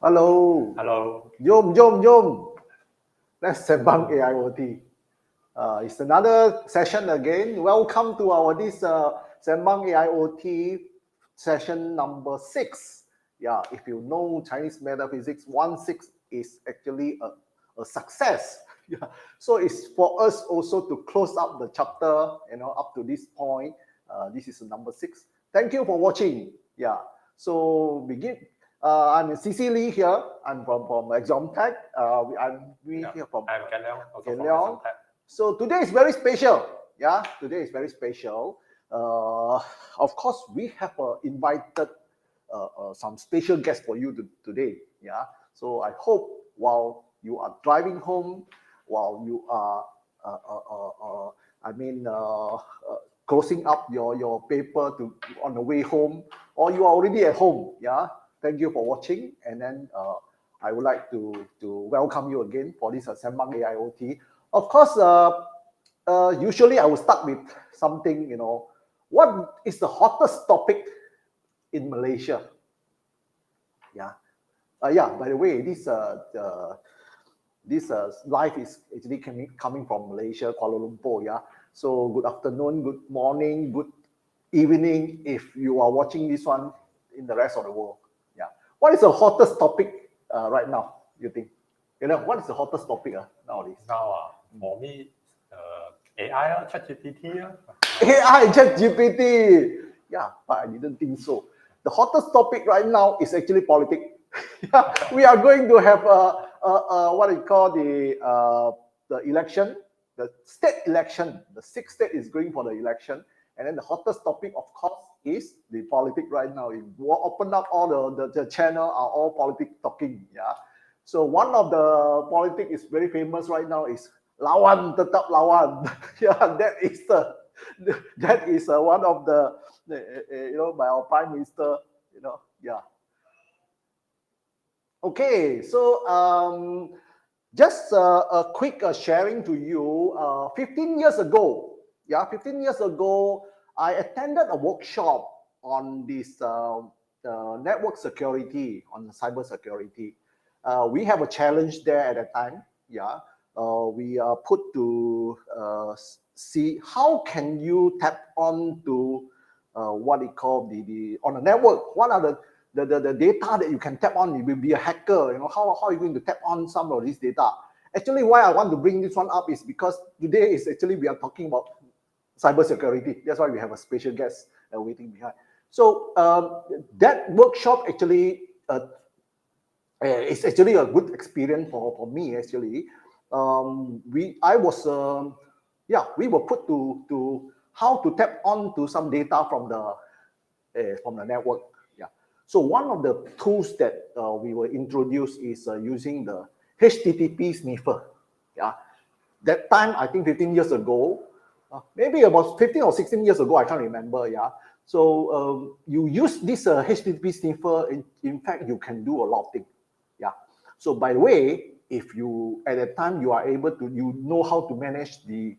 Hello. Hello. Jom. Let's Sembang AIoT. It's another session again. Welcome to our Sembang AIoT session number 6. Yeah, if you know Chinese metaphysics, 1-6 is actually a success. Yeah, so it's for us also to close up the chapter, up to this point. This is number 6. Thank you for watching. Yeah, so begin. I'm CC Lee here. I'm from Exam Tech. I'm here from. I'm Ken Leong, also Ken from Leong. Exam Tech. So today is very special. Yeah, today is very special. Of course, we have invited some special guests for you today. Yeah, so I hope while you are driving home, while you are, closing up your paper on the way home, or you are already at home. Yeah, thank you for watching, and then I would like to welcome you again for this Sembang AIoT. Of course, usually I will start with something. What is the hottest topic in Malaysia? Yeah. By the way, this live is actually coming from Malaysia, Kuala Lumpur. Yeah. So good afternoon, good morning, good evening if you are watching this one in the rest of the world. Yeah. What is the hottest topic right now, you think? What is the hottest topic nowadays? Now, for me, AI, ChatGPT. AI, ChatGPT. Yeah, but I didn't think so. The hottest topic right now is actually politics. Yeah, we are going to have what you call the election, the state election. The 6th state is going for the election, and then the hottest topic, of course, is the politics right now. If you open up all the channel, are all politics talking. Yeah, so one of the politics is very famous right now is lawan tetap lawan. Yeah, that is one of the by our prime minister. Yeah. Okay, so just a quick sharing to you. 15 years ago, I attended a workshop on this network security, on cybersecurity. We have a challenge there at that time. Yeah, we are put to see how can you tap on to what they call the on the network. What are the data that you can tap on? You will be a hacker. How are you going to tap on some of this data? Actually, why I want to bring this one up is because today is actually we are talking about cybersecurity. That's why we have a special guest waiting behind. So that workshop actually it's actually a good experience for me. Actually, we were put to how to tap on to some data from the network. So one of the tools that we were introduced is using the HTTP sniffer. Yeah, that time I think 15 years ago, maybe about 15 or 16 years ago, I can't remember. Yeah, so you use this HTTP sniffer. In fact, you can do a lot of things. Yeah. So by the way, if you at that time you are able to, you know how to manage you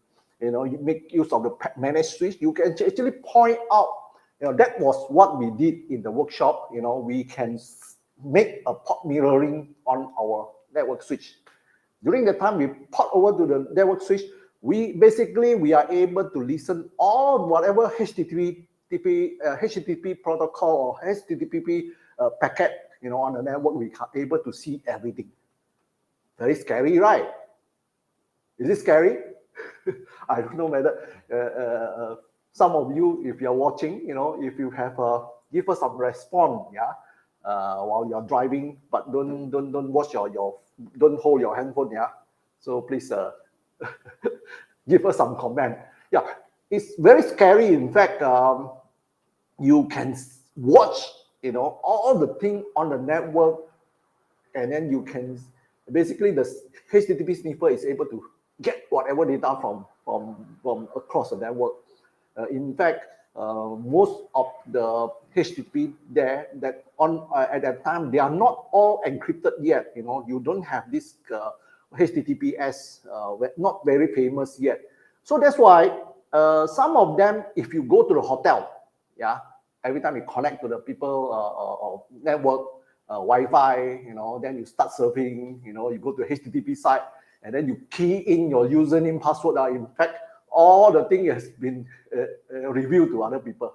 make use of the managed switch. You can actually point out. That was what we did in the workshop. We can make a port mirroring on our network switch. During the time we port over to the network switch, we are able to listen all whatever HTTP protocol or HTTP packet, on the network. We are able to see everything. Very scary, right? Is it scary? I don't know whether some of you, if you're watching, if you have give us some response, while you're driving, but don't watch don't hold your handphone, So please give us some comment. Yeah, it's very scary. In fact, you can watch, all the thing on the network, and then you can basically the HTTP sniffer is able to get whatever data from across the network. In fact, most of the HTTP there that at that time, they are not all encrypted yet. You don't have this HTTPS, not very famous yet. So that's why some of them, if you go to the hotel, every time you connect to the people network, Wi-Fi, then you start surfing, you go to HTTP site, and then you key in your username, password. In fact, all the thing has been revealed to other people.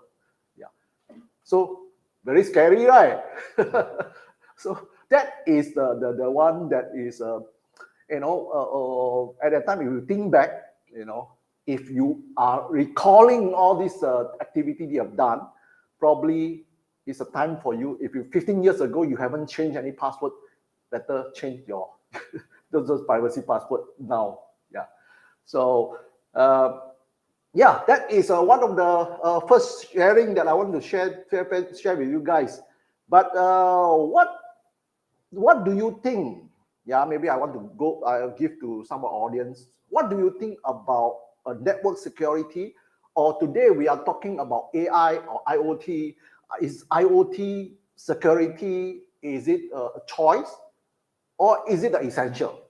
Yeah. So very scary, right? So that is the one that is, at that time, if you think back, if you are recalling all this activity you have done, probably it's a time for you. If you 15 years ago you haven't changed any password, better change your those privacy password now. Yeah. So yeah, that is one of the first sharing that I want to share with you guys. But what do you think? Yeah, maybe I want to go. I'll give to some audience. What do you think about network security? Or today we are talking about AI or IoT. Is IoT security, is it a choice or is it an essential?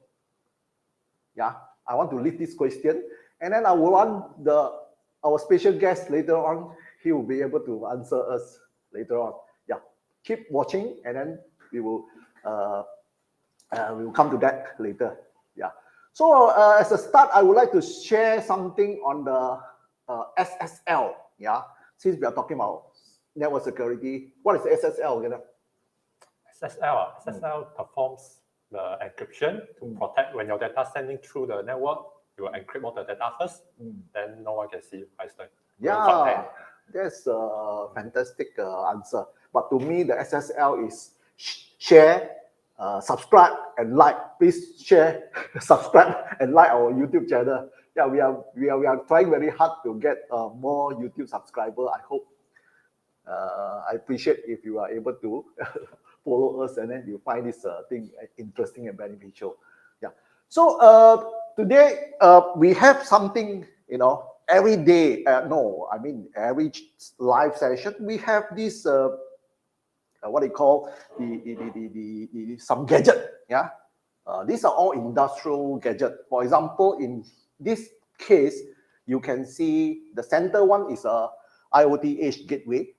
Yeah, I want to leave this question, and then I will want our special guest later on. He will be able to answer us later on. Yeah, keep watching, and then we will come to that later. Yeah. So as a start, I would like to share something on the SSL. Yeah, since we are talking about network security, what is SSL? SSL performs the encryption to protect when your data sending through the network. You will encrypt all the data first, then no one can see it. Yeah, that's a fantastic answer. But to me, the SSL is share, subscribe, and like. Please share, subscribe, and like our YouTube channel. Yeah, we are trying very hard to get more YouTube subscriber. I hope. I appreciate if you are able to follow us and then you find this thing interesting and beneficial. Yeah. So today we have something, every day. Every live session we have this what they call the some gadget. Yeah. These are all industrial gadget. For example, in this case, you can see the center one is a IoT Edge Gateway,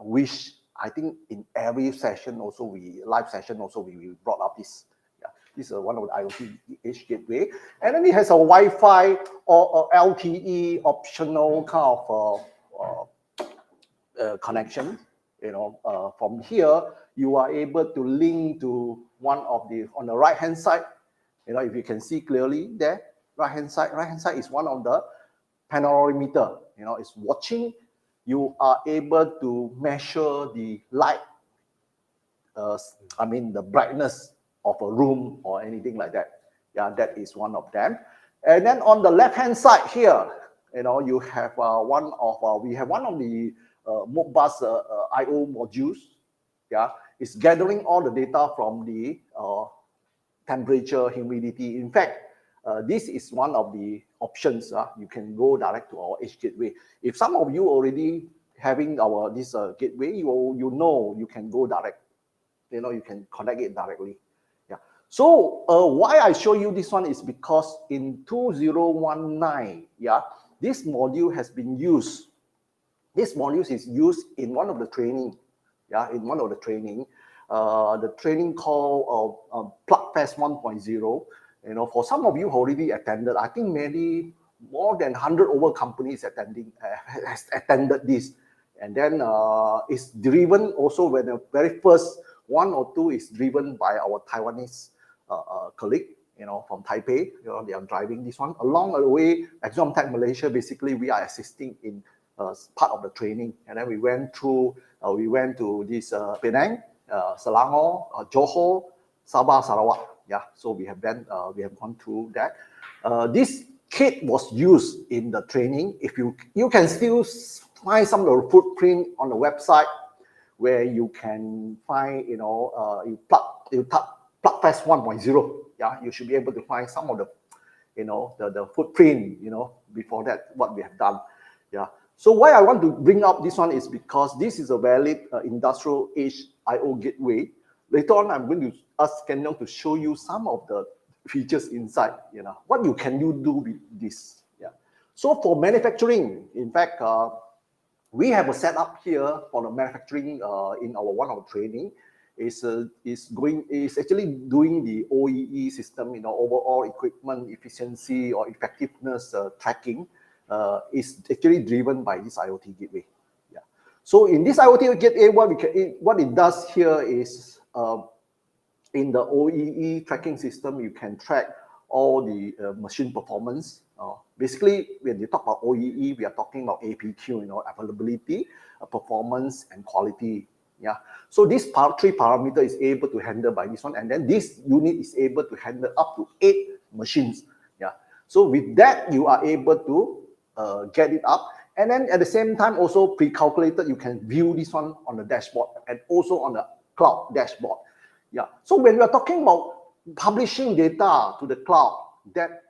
which I think in every session also live session also we brought up this. Yeah, this is one of the IoT Edge Gateway, and then it has a Wi-Fi or LTE optional kind of connection. From here you are able to link to one of the on the right hand side. If you can see clearly there, right hand side is one of the panoramimeter. It's watching. You are able to measure the light, the brightness of a room or anything like that. Yeah, that is one of them. And then on the left-hand side here, you have we have one of the Modbus I/O modules. Yeah, it's gathering all the data from the temperature, humidity. In fact, this is one of the options. You can go direct to our Edge Gateway. If some of you already having this gateway, you can go direct. You can connect it directly. Yeah. So why I show you this one is because in 2019, yeah, this module has been used. This module is used in one of the training. Yeah, in one of the training. The training called PlugFest 1.0. For some of you who already attended, I think maybe more than 100 over companies has attended this. And then it's driven also when the very first one or two is driven by our Taiwanese colleague, from Taipei. They are driving this one. Along the way, Exom Tech Malaysia, basically we are assisting in part of the training. And then we went to this Penang, Selangor, Johor, Sabah, Sarawak. Yeah, so we have gone through that. This kit was used in the training. If you can still find some of the footprint on the website where you can find, you tap PlugFest 1.0. Yeah, you should be able to find some of the, the footprint, before that what we have done. Yeah. So why I want to bring up this one is because this is a valid industrial Edge I/O gateway. Later on, I'm going to ask Kenyon to show you some of the features inside. What you do with this. Yeah. So for manufacturing, in fact, we have a setup here for the manufacturing in one of our training. is actually doing the OEE system, overall equipment efficiency or effectiveness tracking, is actually driven by this IoT gateway. Yeah. So in this IoT gateway, what it does here is, in the OEE tracking system, you can track all the machine performance. Basically, when you talk about OEE, we are talking about APQ, availability, performance, and quality. Yeah. So this three parameter is able to handle by this one, and then this unit is able to handle up to 8 machines. Yeah. So with that, you are able to get it up, and then at the same time, also pre-calculated, you can view this one on the dashboard and also on the cloud dashboard. Yeah. So when we are talking about publishing data to the cloud, that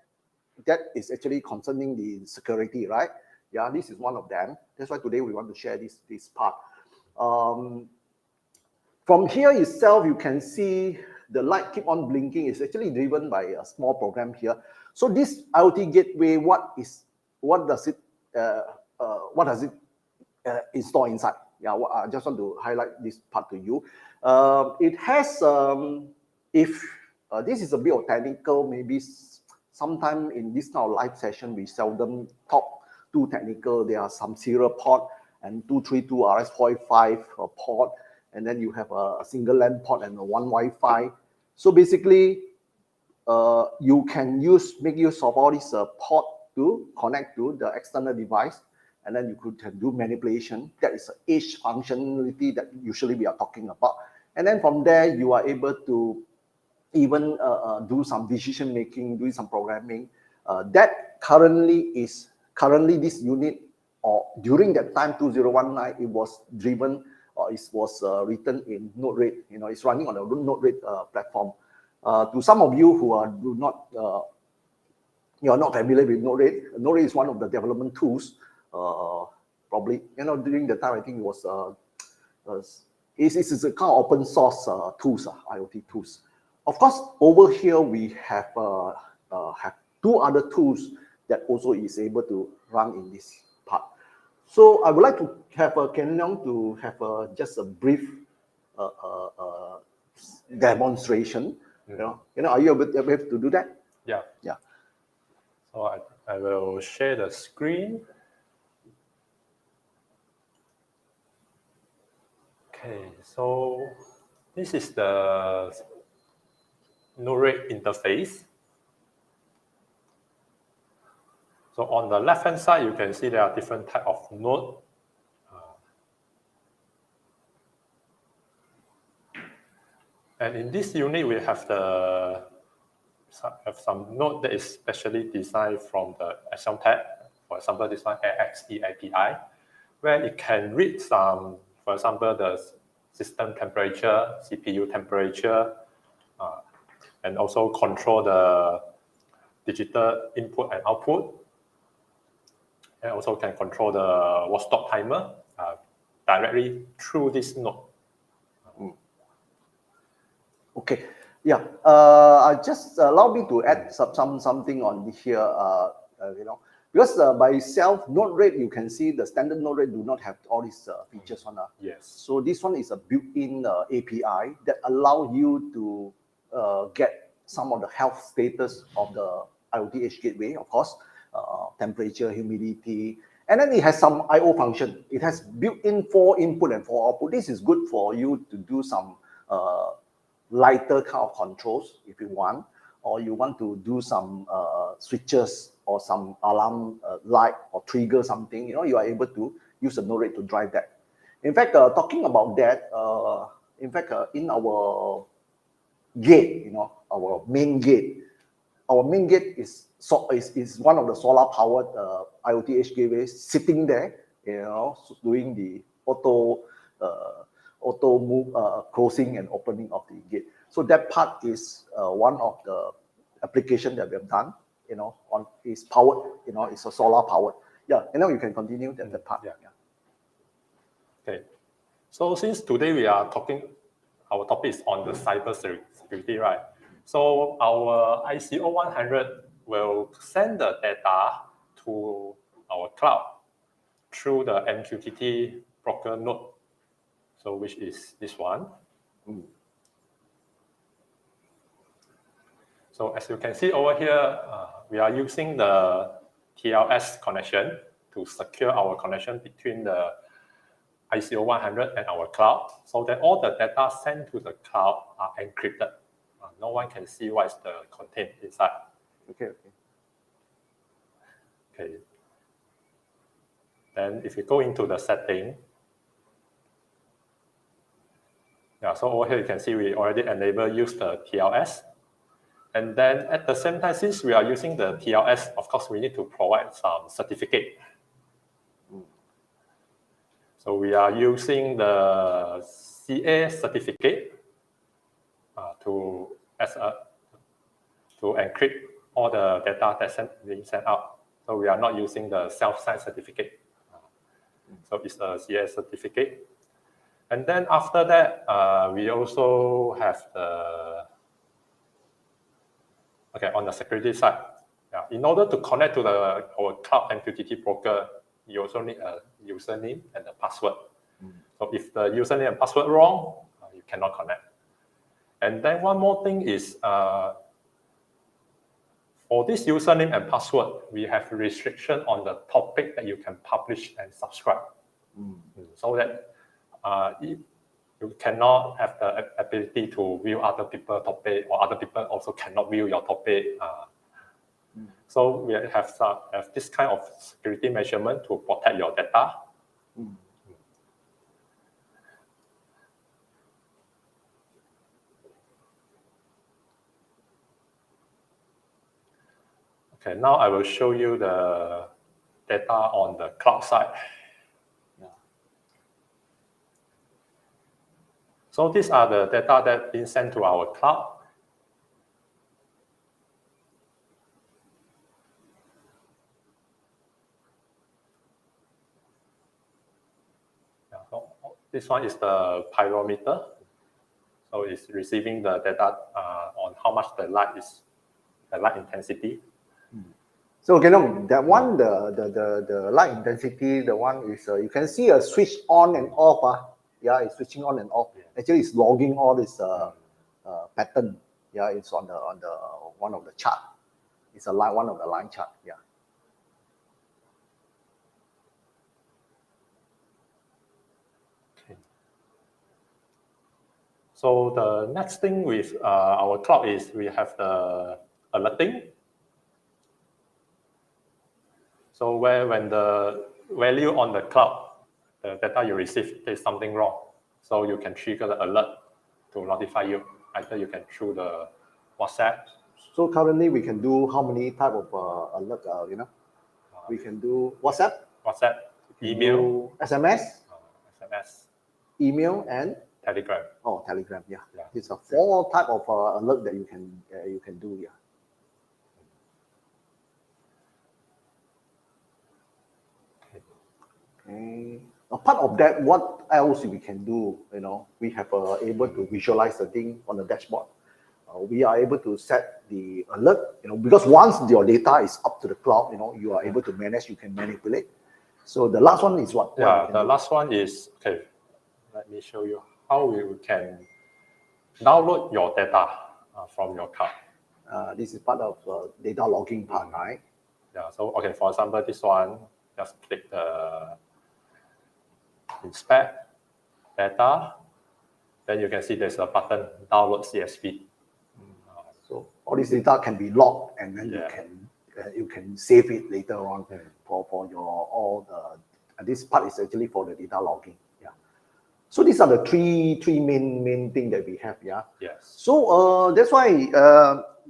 is actually concerning the security, right? Yeah, this is one of them. That's why today we want to share this part. From here itself, you can see the light keep on blinking. It's actually driven by a small program here. So this IoT gateway, what does it install inside? Yeah, I just want to highlight this part to you. It has, if this is a bit of technical, maybe sometime in this kind of live session, we seldom talk too technical. There are some serial port and 232 RS485 port, and then you have a single LAN port and one Wi-Fi. So basically, you can make use of all these port to connect to the external device, and then you can do manipulation. That is an edge functionality that usually we are talking about. And then from there, you are able to even do some decision making, doing some programming. That currently this unit, or during that time 2019, it was driven, or it was written in Node-RED. It's running on a Node-RED platform. To some of you who are not familiar with Node-RED, Node-RED is one of the development tools. Probably, during the time, I think it was it's a kind of open source tools, IoT tools. Of course, over here we have 2 other tools that also is able to run in this part. So I would like to have Ken Leong to have just a brief demonstration. Are you able to do that? Yeah. Yeah. So I will share the screen. Okay, so this is the Node-RED interface. So on the left-hand side, you can see there are different types of node. And in this unit, we have some node that is specially designed from the XMTech. For example, this one AXE API, where it can read some, for example, the system temperature, CPU temperature, and also control the digital input and output. And also can control the watch stop timer directly through this node. Okay, yeah. Just allow me to add something on here. Because by itself, Node-RED, you can see the standard Node-RED do not have all these features on. Yes. So this one is a built-in API that allow you to get some of the health status of the IoT Edge Gateway, of course, temperature, humidity, and then it has some I/O function. It has built-in 4 input and 4 output. This is good for you to do some lighter kind of controls if you want, or you want to do some switches or some alarm light or trigger something. You are able to use the Node-RED to drive that. In fact, talking about that, in our gate, our main gate is one of the solar powered IoT Edge gateways sitting there, doing the auto move, closing and opening of the gate. So that part is one of the application that we have done. Is powered. It's a solar powered. Yeah, and now you can continue that part. Yeah. Okay. So since today our topic is on the cybersecurity, right? So our ICO 100 will send the data to our cloud through the MQTT broker node. So which is this one. So as you can see over here, we are using the TLS connection to secure our connection between the ICO 100 and our cloud, so that all the data sent to the cloud are encrypted. No one can see what is the content inside. Okay. Then if you go into the setting, so over here you can see we already use the TLS. And then at the same time, since we are using the TLS, of course, we need to provide some certificate. So we are using the CA certificate to encrypt all the data that's being sent out. So we are not using the self-signed certificate. So it's a CA certificate. And then after that, we also have on the security side. In order to connect to our cloud MQTT broker, you also need a username and a password. So if the username and password wrong, you cannot connect. And then one more thing is, for this username and password, we have restriction on the topic that you can publish and subscribe. So that you cannot have the ability to view other people's topic, or other people also cannot view your topic. So we have this kind of security measurement to protect your data. Okay, now I will show you the data on the cloud side. So these are the data that been sent to our cloud. So this one is the pyrometer. So it's receiving the data on how much the light intensity. So that one, the light intensity, the one is you can see a switch on and off. It's switching on and off. Actually, it's logging all this pattern. It's on the one of the chart. It's one of the line chart. So the next thing with our cloud is we have the alerting. So when the value on the cloud, the data you receive, there's something wrong, so you can trigger the alert to notify you. Either you can through the WhatsApp. So currently we can do how many type of alert? We can do WhatsApp, email, SMS, email, and Telegram. Oh, Telegram. These are 4 type of alert that you can do. Okay. Apart of that, what else we can do? We have able to visualize the thing on the dashboard. We are able to set the alert. Because once your data is up to the cloud, you are able to manage. You can manipulate. So the last one is what? The last one is Let me show you how you can download your data from your cloud. This is part of data logging part, right? So for example, this one, just click the inspect data. Then you can see there's a button download CSV. So all this data can be logged, and then you can save it later on for your this part is actually for the data logging. So these are the three main thing that we have. Yes. So that's why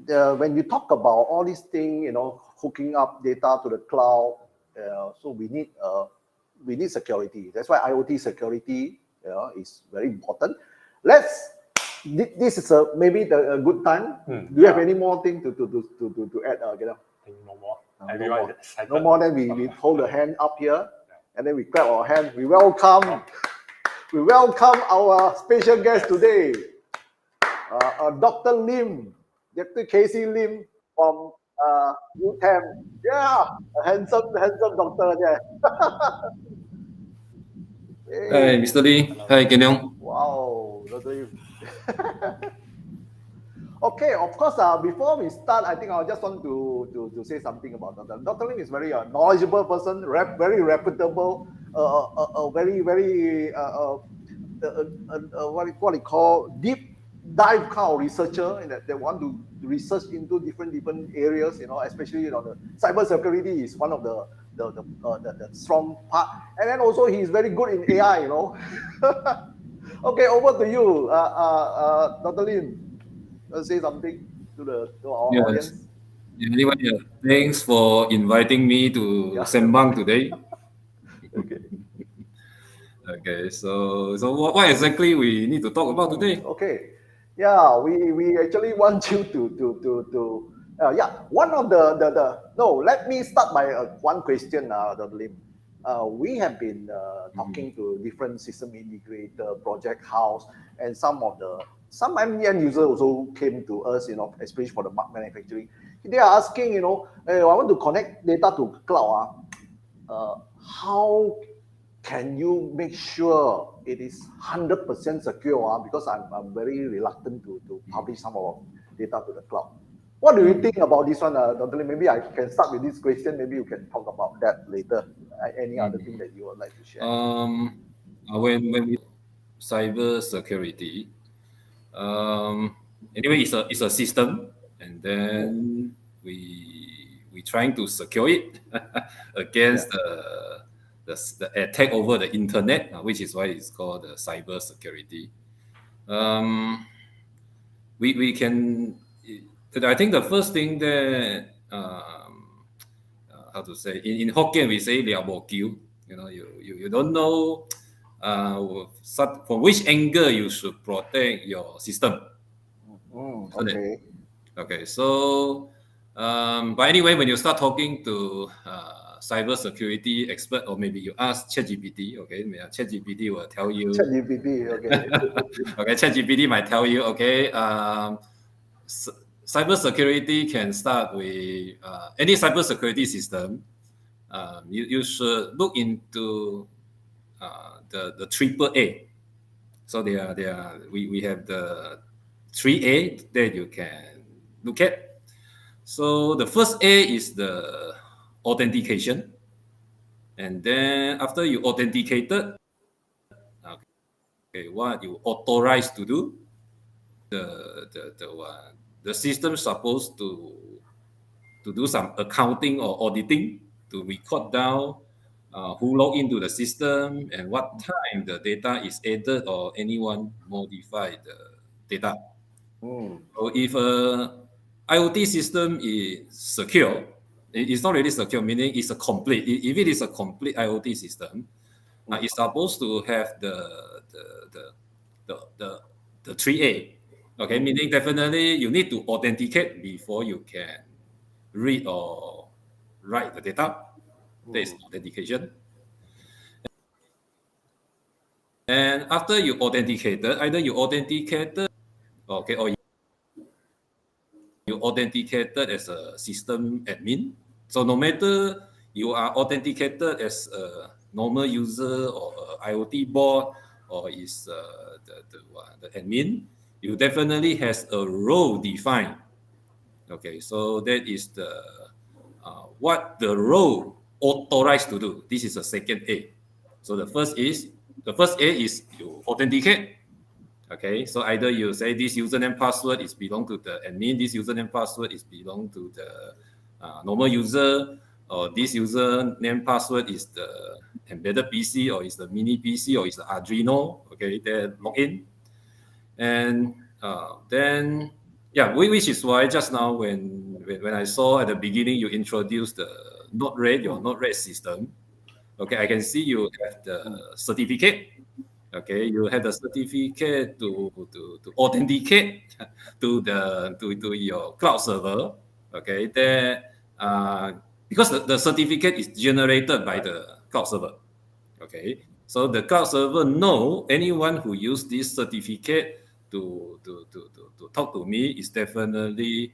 when you talk about all these things, hooking up data to the cloud, so we need security. That's why IoT security is very important. This is maybe a good time. Do you have any more thing to add? No more. Everyone no more. Then we hold the hand up here, and then we clap our hand. We welcome our special guest today, Dr. Lim, Dr. Casey Lim from UTM. A handsome doctor there. Hi, Mr. Lee. Hi, Kenyong. Wow, Dr. Lim. Okay, of course, before we start, I think I just want to say something about Dr. Lim is very knowledgeable person, very reputable, very what you call deep dive kind of researcher, and that they want to research into different areas, especially the cyber security is one of the strong part, and then also he's very good in AI. Okay, over to you, Dr. Lim. Say something to our Yes. audience. Anyway, thanks for inviting me to Yeah. Sembang today. Okay. Okay, so what exactly we need to talk about today? Okay. Yeah, we actually want you to yeah, one of the no, let me start by one question, Dr. Lim. We have been talking to different system integrator, project house, and some end user also came to us, especially for the manufacturing. They are asking, hey, I want to connect data to cloud. How can you make sure it is 100% secure? Because I'm very reluctant to publish some of our data to the cloud. What do you think about this one, Dr. Lim? Maybe I can start with this question. Maybe you can talk about that later. Any other thing that you would like to share? When we cyber security, anyway, it's a system, and then we trying to secure it against the attack over the internet, which is why it's called the cyber security. We can. I think the first thing that how to say in Hokkien we say liao bo kiu. You don't know from which angle you should protect your system. Okay. Okay, so but anyway, when you start talking to cyber security expert, or maybe you ask ChatGPT, okay, ChatGPT will tell you. ChatGPT, okay. Okay, ChatGPT might tell you, okay, cyber security can start with any cyber security system. You should look into the triple A. So we have the 3A that you can look at. So the first A is the authentication, and then after you authenticated, okay, what you authorize to do, the system is supposed to do some accounting or auditing to record down who log into the system and what time the data is added or anyone modified the data. So if a IoT system is secure, it's not really secure, meaning it's a complete. If it is a complete IoT system, it's supposed to have the 3A. Okay, meaning definitely you need to authenticate before you can read or write the data. That is authentication. And after you authenticated, either you authenticated, okay, or you authenticated as a system admin. So no matter you are authenticated as a normal user or a IoT bot or is the admin, you definitely has a role defined. Okay, so that is the what the role authorized to do. This is the second A. So the first A is you authenticate. Okay, so either you say this username password is belong to the admin, this username password is belong to the normal user, or this username password is the embedded PC, or is the mini PC, or is the Arduino. Okay, then log in, and then yeah, which is why just now when I saw at the beginning you introduced the Node-RED, your Node-RED system. Okay, I can see you have the certificate. Okay, you have the certificate to authenticate to your cloud server. Okay, there because the certificate is generated by the cloud server. Okay, so the cloud server know anyone who use this certificate to talk to me is definitely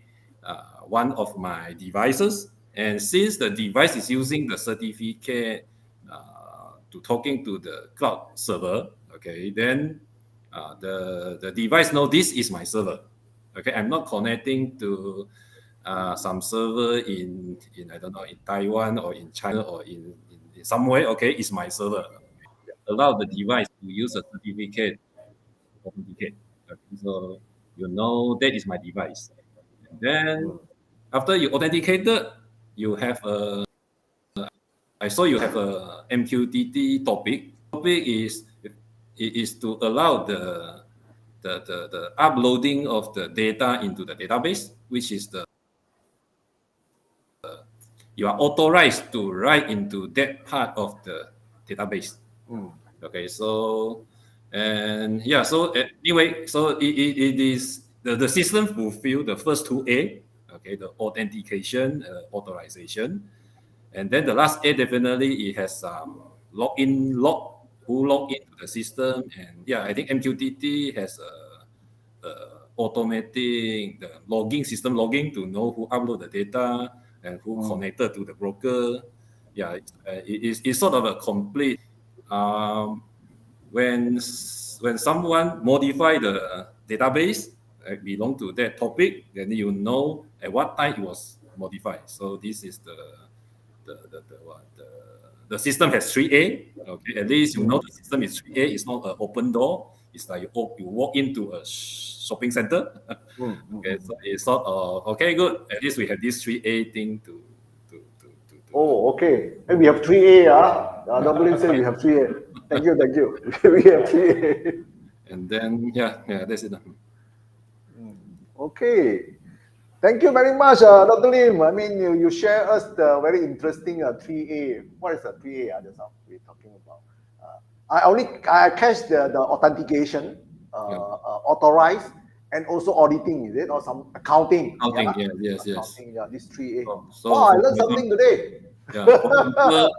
one of my devices. And since the device is using the certificate to talking to the cloud server, okay, then the device know this is my server. Okay, I'm not connecting to some server in I don't know, in Taiwan or in China or in somewhere. Okay, it's my server. Allow the device to use a certificate to authenticate. Okay, so you know that is my device. And then after you authenticated, you have a I saw you have a MQTT topic. Topic is it is to allow the uploading of the data into the database, which is the you are authorized to write into that part of the database. Okay, so and yeah, so anyway, so it is the system fulfill the first two A, okay, the authentication, authorization, and then the last A definitely it has login log who log into the system, and yeah, I think MQTT has automating the logging system logging to know who upload the data and who connected to the broker. Yeah, it's sort of a complete. When someone modify the database belong to that topic, then you know at what time it was modified. So this is the system has 3A. Okay, at least you know the system is 3A. It's not an open door. It's like you walk into a shopping center. Okay, so it's sort of okay, good. At least we have this 3A thing to. Oh, okay. And we have 3A. Dr. Lim said we have 3A. Thank you, thank you. We have 3A. And then yeah, that's it. Okay. Thank you very much, Dr. Lim. I mean, you share us the very interesting 3A. What is the 3A? Just now we're talking about. I catch the authentication, authorized, and also auditing. Is it or some accounting? Accounting, yes. Accounting, yeah, this 3A. So I learned something today. Yeah, for example,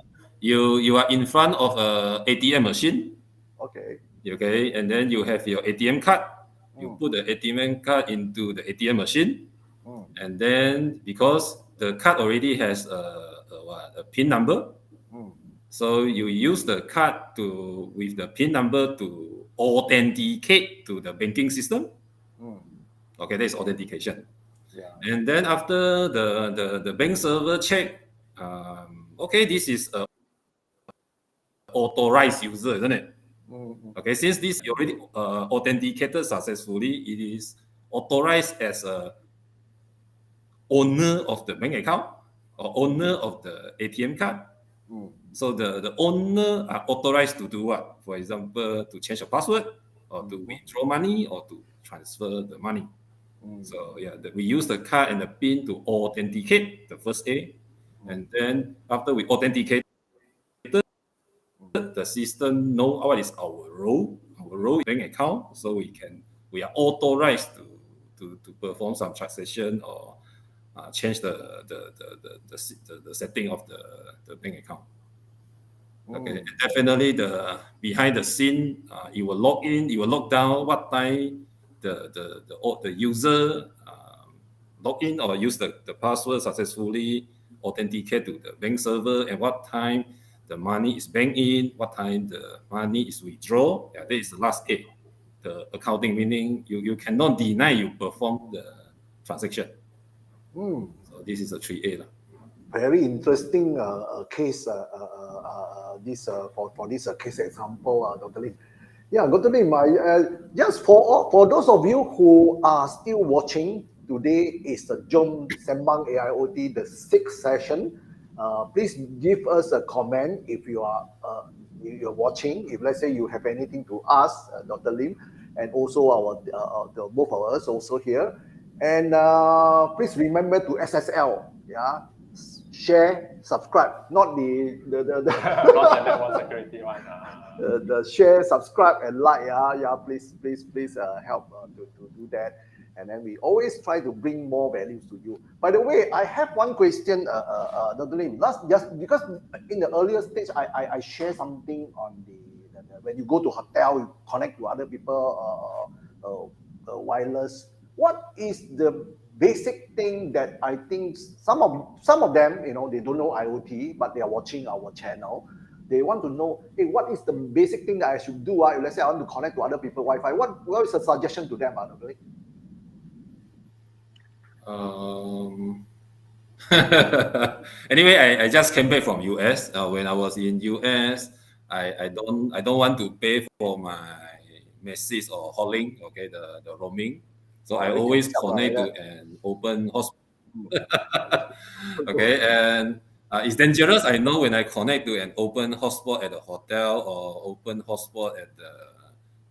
you are in front of a ATM machine. Okay. Okay, and then you have your ATM card. You put the ATM card into the ATM machine, and then because the card already has a PIN number, so you use the card with the PIN number to authenticate to the banking system. Okay, that is authentication. Yeah. And then after the bank server check, okay, this is a authorized user, isn't it? Okay, since this is already authenticated successfully, it is authorized as a owner of the bank account or owner of the ATM card. So the owner are authorized to do what? For example, to change a password or to withdraw money or to transfer the money. So yeah, we use the card and the PIN to authenticate the first A, and then after we authenticate, the system know what is our role. Our role is bank account, so we are authorized to perform some transaction or change the setting of the bank account. Okay, and definitely the behind the scene, it will log in, it will log down what time the user log in or use the password successfully, authenticate to the bank server, and what time the money is banked in, what time the money is withdrawn. Yeah, that is the last A, the accounting, meaning you cannot deny you perform the transaction. So this is a 3A. Very interesting case. This for this case example, Dr. Lim. Yeah, Dr. Lim. Just for those of you who are still watching, today is the Sembang AIoT, the 6th session. Please give us a comment if you're watching. If let's say you have anything to ask Dr. Lim, and also the both of us also here. And please remember to SSL. Yeah. Share, subscribe, not the not the network security one. The share, subscribe, and like. Please help to do that. And then we always try to bring more values to you. By the way, I have one question, Dr. Lim. Just because in the earlier stage, I share something on the when you go to hotel, you connect to other people, wireless. What is the basic thing that I think some of them, they don't know IoT, but they are watching our channel. They want to know, hey, what is the basic thing that I should do? If let's say I want to connect to other people's Wi-Fi, what is the suggestion to them? Anyway, I just came back from US. When I was in US, I don't want to pay for my message or hauling, okay, the roaming. So I always connect to an open hotspot. Okay, and it's dangerous. I know when I connect to an open hotspot at a hotel or open hotspot at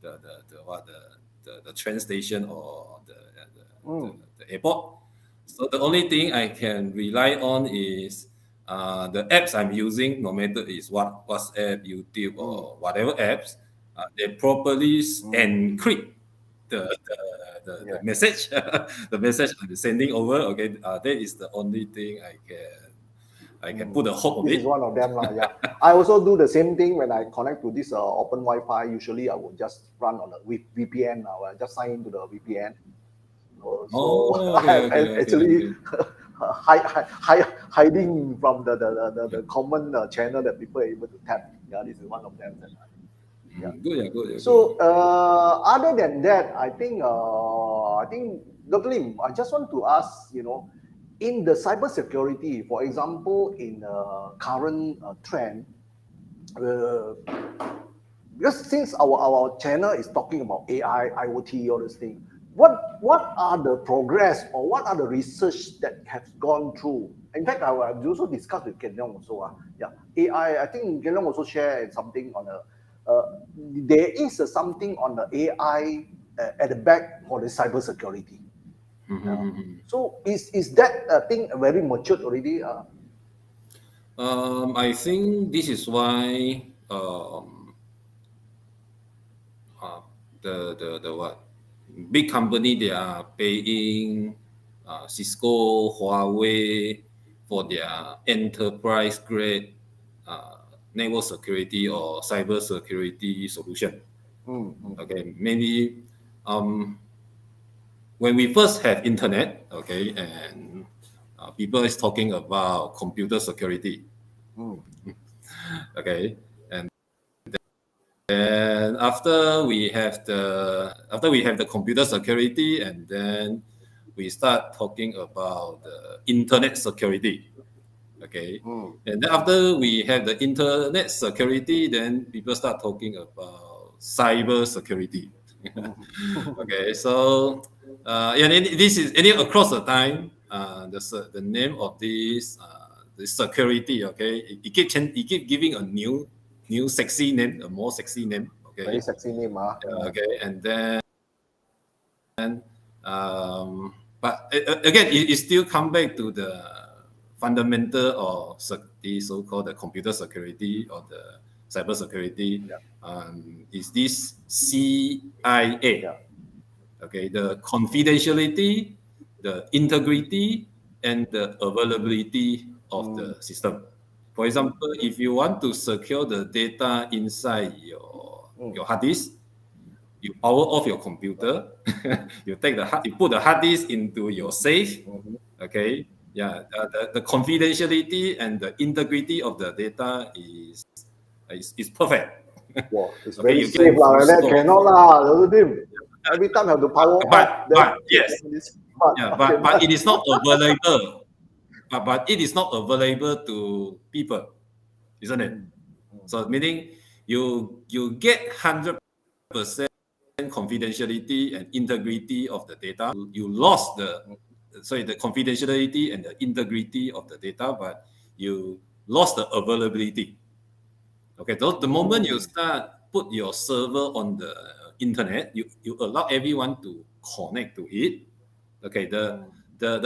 the train station or the airport. So the only thing I can rely on is the apps I'm using, no matter is what WhatsApp, YouTube, or whatever apps, they properly encrypt the message, the message I'm sending over. Okay, that is the only thing I can put a hope of This it. is one of them, yeah. I also do the same thing when I connect to this open Wi-Fi. Usually, I would just run on a VPN now. I just sign into the VPN. So Okay, I'm actually hiding from the common channel that people are able to tap. Yeah, this is one of them. Yeah. Good. So other than that, I think Dr. Lim, I just want to ask, in the cybersecurity, for example, in current trend, because since our channel is talking about AI, IoT, all those things, what are the progress or what are the research that has gone through? In fact, I also discussed with Ken Leong also. Yeah, AI. I think Ken Leong also shared something on there is something on the AI at the back for the cybersecurity. So is that thing very matured already? I think this is why the what big company, they are paying Cisco, Huawei for their enterprise grade network security or cyber security solution. Okay, maybe when we first have internet, okay, and people is talking about computer security. Okay, and after we have the computer security, and then we start talking about the internet security. Okay, and then after we have the internet security, then people start talking about cyber security. Okay, so this is across the time. The name of this the security. Okay, it keep giving a new sexy name, a more sexy name. Okay, Very sexy name, okay, and then but again, it still come back to the fundamental or the so-called the computer security or the cyber security. Is this CIA? Okay, the confidentiality, the integrity, and the availability of the system. For example, if you want to secure the data inside your hard disk, you power off your computer, you put the hard disk into your safe. Okay, the confidentiality and the integrity of the data is perfect. Wow, it's Okay, very you safe get lah. full That score. cannot lah. Every time have to power off. But yes, but it is not available. But it is not available to people, isn't it? So meaning you get 100% confidentiality and integrity of the data. You lost the confidentiality and the integrity of the data, but you lost the availability. Okay, so the moment you start put your server on the internet, you allow everyone to connect to it. Okay, the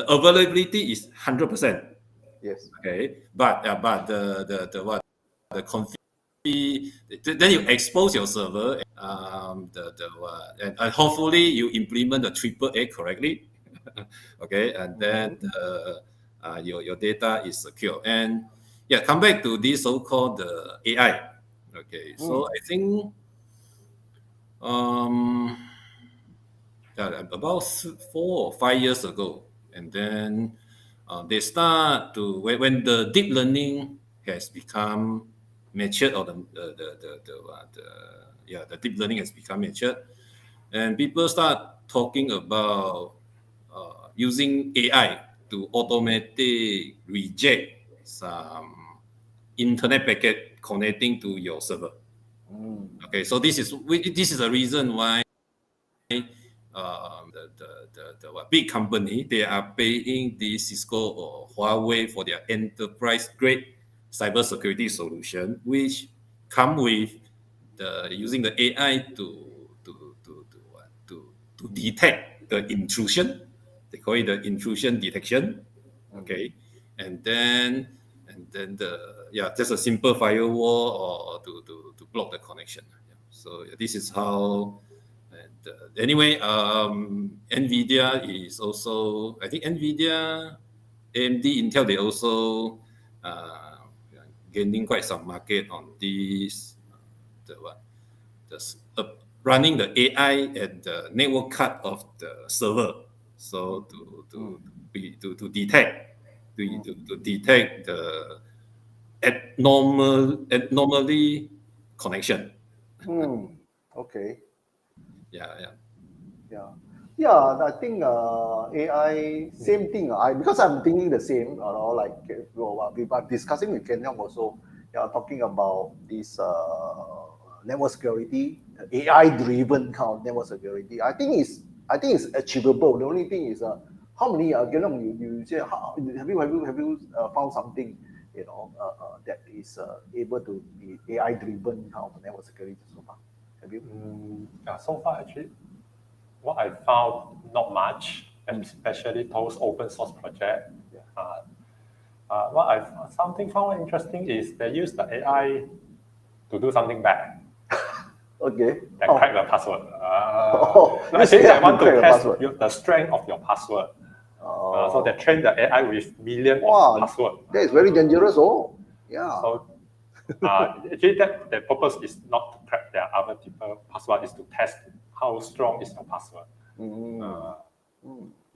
availability is 100%. Yes. Okay, but the then you expose your server, and hopefully you implement the triple A correctly. Okay, and then your data is secure. And come back to this so-called AI. Okay, so I think about 4 or 5 years ago, and then they start to when the deep learning has become matured, or the deep learning has become matured, and people start talking about using AI to automatically reject some internet packet connecting to your server. Okay, so this is the reason why the big company, they are paying the Cisco or Huawei for their enterprise grade cybersecurity solution, which come with using the AI to detect the intrusion. They call it the intrusion detection. Okay, and then just a simple firewall or to block the connection. Yeah. So this is how. And anyway, NVIDIA is also, I think NVIDIA, AMD, Intel, they also gaining quite some market on this. Running the AI and the network card of the server, so to detect the abnormally connection. Okay. Yeah. I think AI, same thing. Because I'm thinking the same. Like we are discussing with Ken Yong also. Talking about this network security, AI-driven kind of network security. I think it's achievable. The only thing is how many? Ken Yong, you say have you found something that is able to be AI-driven kind of network security so far? Have you? So far, actually, what I found not much, especially those open source projects. Something found interesting is they use the AI to do something bad. Okay. They crack the password. You Actually, they want to crack the test password. the strength of your password. So they train the AI with millions of passwords. That is very dangerous. Yeah. So actually, the purpose is not to crack their other people's password, is to test how strong is your password.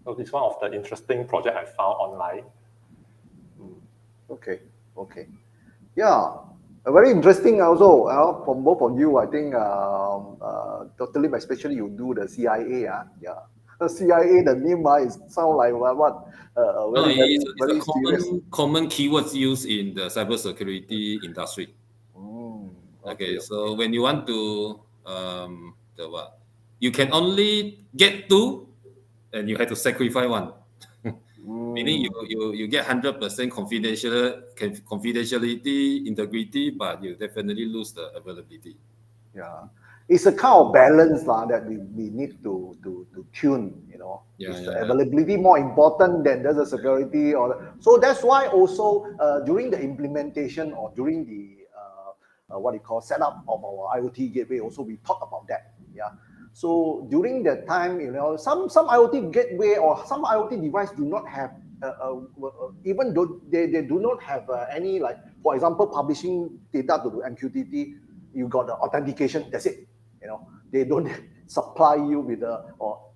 So it's one of the interesting projects I found online. Okay. Yeah. Very interesting also. From both of you, I think totally, especially you do the CIA. Yeah. The CIA, the name is sound like what? It's Very a serious. common keywords used in the cybersecurity industry. Okay, so when you want to you can only get two, and you have to sacrifice one. Meaning you get 100% confidentiality, integrity, but you definitely lose the availability. Yeah, it's a kind of balance that we need to tune. Is the availability more important than the security, so that's why also during the implementation or during the what you call setup of our IoT gateway, also we talk about that. Yeah. So during that time, some IoT gateway or some IoT device do not have even though they do not have any, like, for example, publishing data to the MQTT. You got the authentication. That's it. They don't supply you with the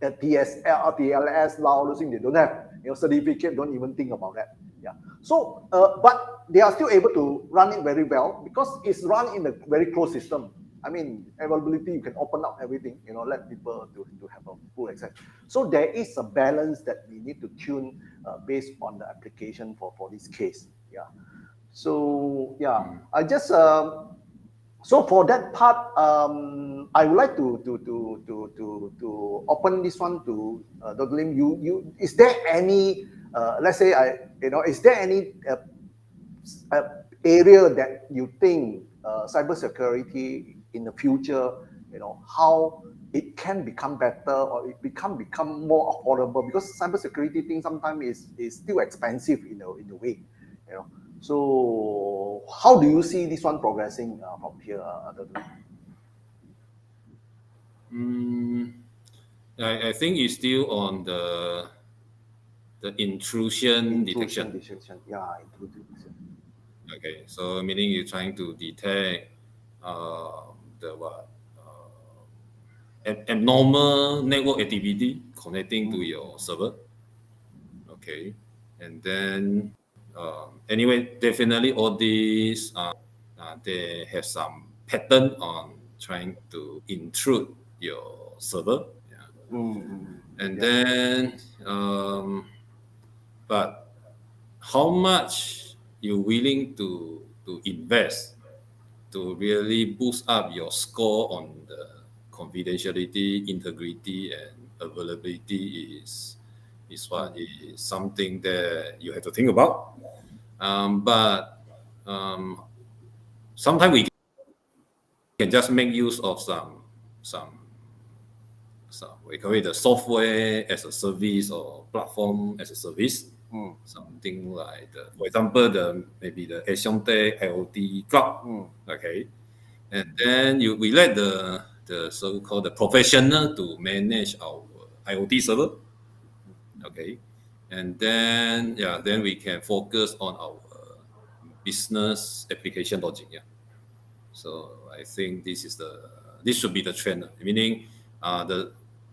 TSL, TLS, all those things. They don't have certificate. Don't even think about that. Yeah. So, but they are still able to run it very well because it's run in a very closed system. I mean, availability, you can open up everything. Let people to have a full access. So there is a balance that we need to tune based on the application for this case. Yeah. So yeah, I just. So for that part, I would like to open this one to Dr. Lim. Is there any let's say is there any area that you think cybersecurity in the future, how it can become better or it become more affordable, because cybersecurity thing sometimes is still expensive in a way, So how do you see this one progressing from here? I think it's still on the intrusion detection. Yeah, intrusion. Okay, so meaning you're trying to detect abnormal network activity connecting to your server. Okay, and then anyway, definitely all these they have some pattern on trying to intrude your server. Yeah. And then, but how much you're willing to invest to really boost up your score on the confidentiality, integrity, and availability is what is something that you have to think about. But sometimes we can just make use of some we call it the software as a service or platform as a service. Something like for example, maybe the AIoT IoT cloud. Okay, and then we let the so-called the professional to manage our IoT server. Okay, and then then we can focus on our business application logic. Yeah. So I think this should be the trend. Meaning, the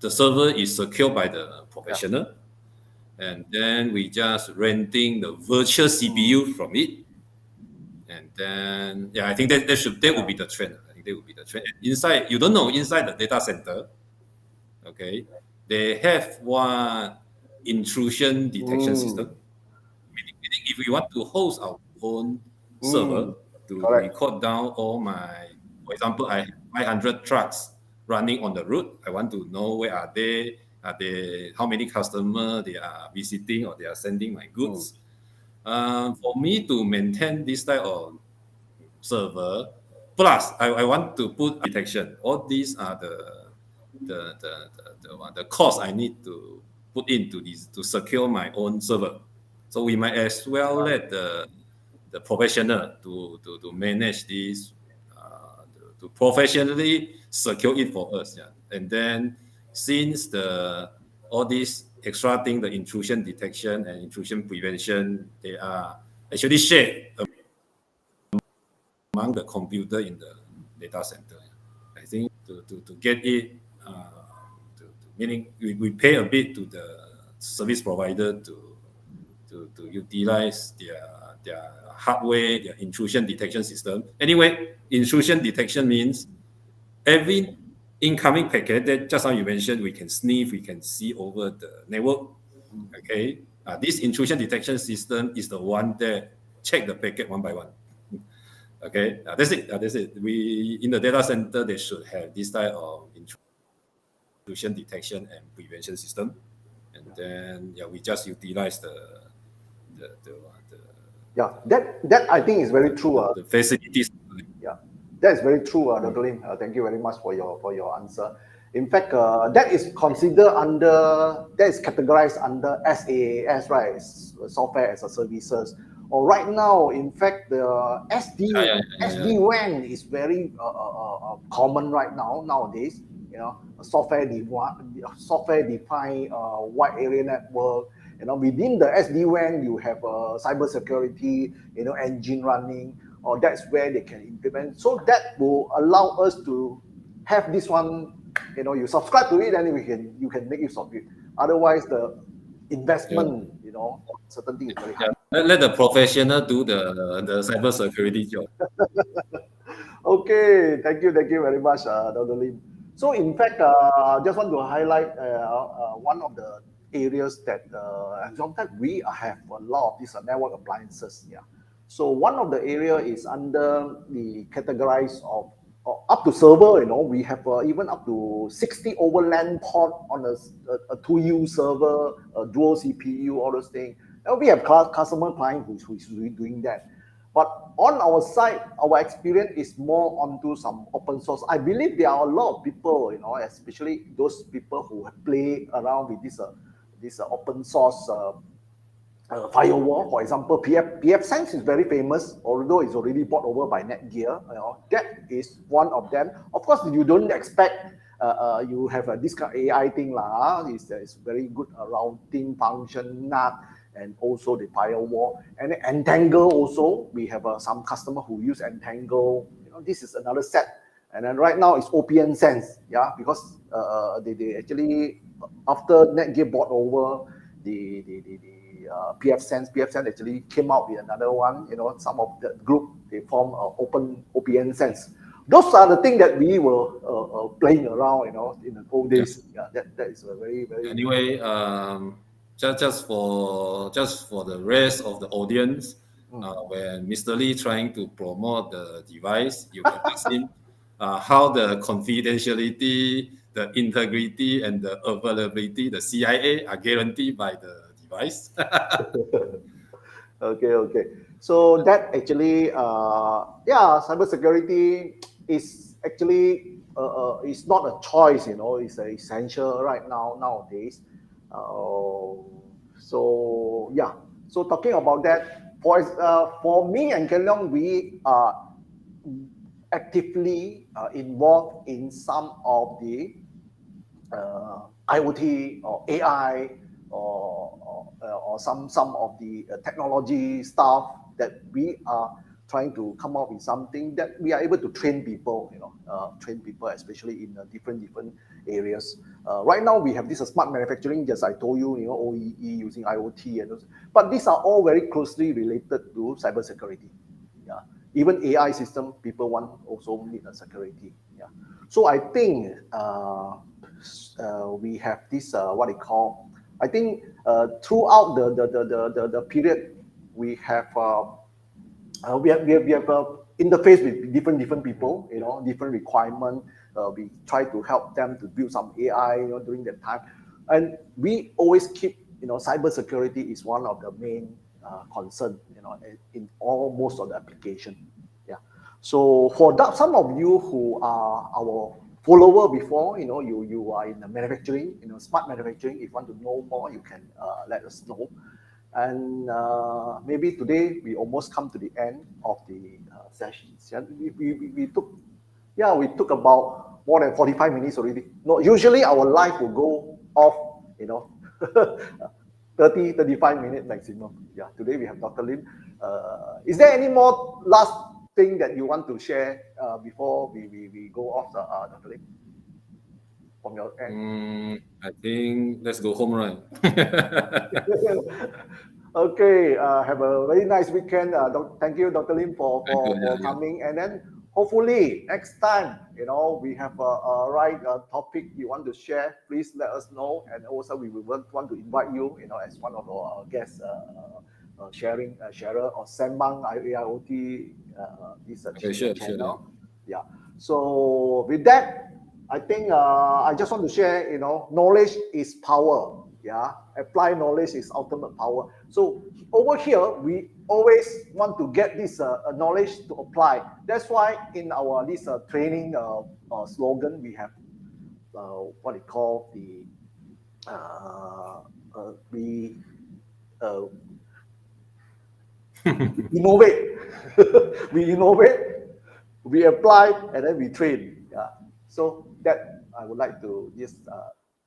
server is secured by the professional, and then we just renting the virtual CPU from it, and then I think that would be the trend. I think that would be the trend. And inside, you don't know, inside the data center, okay, they have one intrusion detection system. Meaning if we want to host our own server to record down all my, for example, I have 500 trucks running on the route. I want to know where are they, how many customers they are visiting or they are sending my goods. For me to maintain this type of server, plus I want to put detection. All these are the cost I need to put into this to secure my own server. So we might as well let the professional to manage this, to professionally secure it for us. Yeah. And then since all these extra thing, the intrusion detection and intrusion prevention, they are actually shared among the computer in the data center. I think to get it, meaning we pay a bit to the service provider to utilize their hardware, their intrusion detection system. Anyway, intrusion detection means every incoming packet that just now you mentioned, we can sniff, we can see over the network. Okay, this intrusion detection system is the one that check the packet one by one. Okay, that's it. That's it. We in the data center they should have this type of intrusion detection and prevention system, and then we just utilize the that I think is very true. The facilities. Yeah, that is very true, Dr. Lim. Thank you very much for your answer. In fact, that is categorized under SaaS, right? Software as a services. Or right now, in fact, the SD-WAN is very common right now nowadays. You know, software-defined wide area network. You know, within the SD-WAN, you have cybersecurity, engine running, or that's where they can implement. So that will allow us to have this one. You subscribe to it, and you can make use of it. Otherwise, the investment, certain things is very high. Let the professional do the cybersecurity job. Okay, thank you very much, Dr. Lim. So in fact, I just want to highlight one of the areas that sometimes we have a lot of these network appliances. Yeah. So one of the area is under the categories of up to server. We have even up to 60 over LAN port on a 2U server, a dual CPU, all those things. And we have customer client who's doing that. But on our side, our experience is more onto some open source. I believe there are a lot of people, especially those people who play around with this open source firewall. For example, PFSense is very famous, although it's already bought over by Netgear. That is one of them. Of course, you don't expect you have this kind of AI thing lah. It's very good routing function, NAT, and also the firewall. And Entangle also, we have some customer who use Entangle. This is another set. And then right now it's OPN Sense, because they actually, after Netgear bought over the PFSense actually came out with another one. Some of the group, they form open OPN Sense. Those are the things that we were playing around, in the old days. Yeah, that is a very, very. Anyway, just for the rest of the audience, when Mr. Lee trying to promote the device, you can ask him how the confidentiality, the integrity, and the availability, the CIA are guaranteed by the device. Okay. So that actually, cybersecurity is actually it's not a choice, it's an essential right now nowadays. So yeah, so talking about that, for me and Ken Leong, we are actively involved in some of the IoT or AI or some of the technology stuff that we are trying to come up with something that we are able to train people, train people, especially in different areas. Right now, we have this smart manufacturing, just I told you, OEE using IoT, and those, but these are all very closely related to cybersecurity. Yeah, even AI system, people want also need a security. Yeah, so I think we have this what they call. I think throughout the period, we have interface with different people, different requirement. We try to help them to build some AI, during that time, and we always keep, cybersecurity is one of the main concern, in most of the application. Yeah. So for that, some of you who are our follower before, you are in the manufacturing, smart manufacturing. If you want to know more, you can let us know. And maybe today we almost come to the end of the sessions. Yeah, we took about more than 45 minutes already. No, usually our live will go off, 35 minutes maximum. Yeah, today we have Dr. Lim. Is there any more last thing that you want to share before we go off, Dr. Lim? From your end? I think let's go home, right? Okay, have a very nice weekend. Thank you, Dr. Lim, for coming. And then hopefully next time, we have a right topic you want to share. Please let us know. And also we will want to invite you, as one of our guests, sharer or Sembang IOT channel. Yeah. So with that, I think I just want to share, knowledge is power. Yeah, apply knowledge is ultimate power. So over here, we always want to get this knowledge to apply. That's why in our this training slogan, we have what we call the we innovate. We innovate, we apply, and then we train. Yeah. So that I would like to just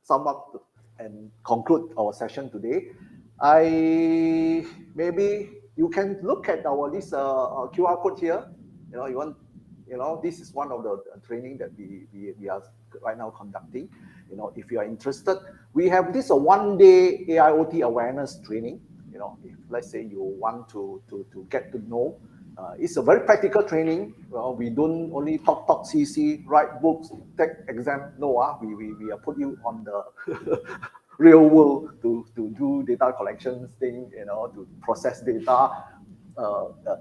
sum up and conclude our session today. Maybe you can look at our this QR code here. This is one of the training that we are right now conducting. If you are interested, we have this one-day AIoT awareness training. If let's say you want to get to know. It's a very practical training. We don't only talk, CC, write books, take exam. No, we put you on the real world to do data collections thing, to process data,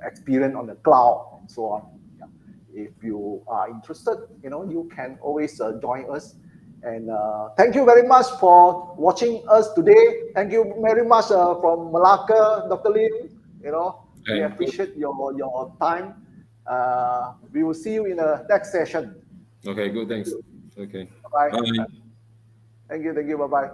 experience on the cloud, and so on. Yeah. If you are interested, you can always join us. And thank you very much for watching us today. Thank you very much from Malacca, Dr. Lim. We appreciate your time. We will see you in the next session. Okay, good. Thanks. Okay. Bye. Bye. Thank you. Bye-bye.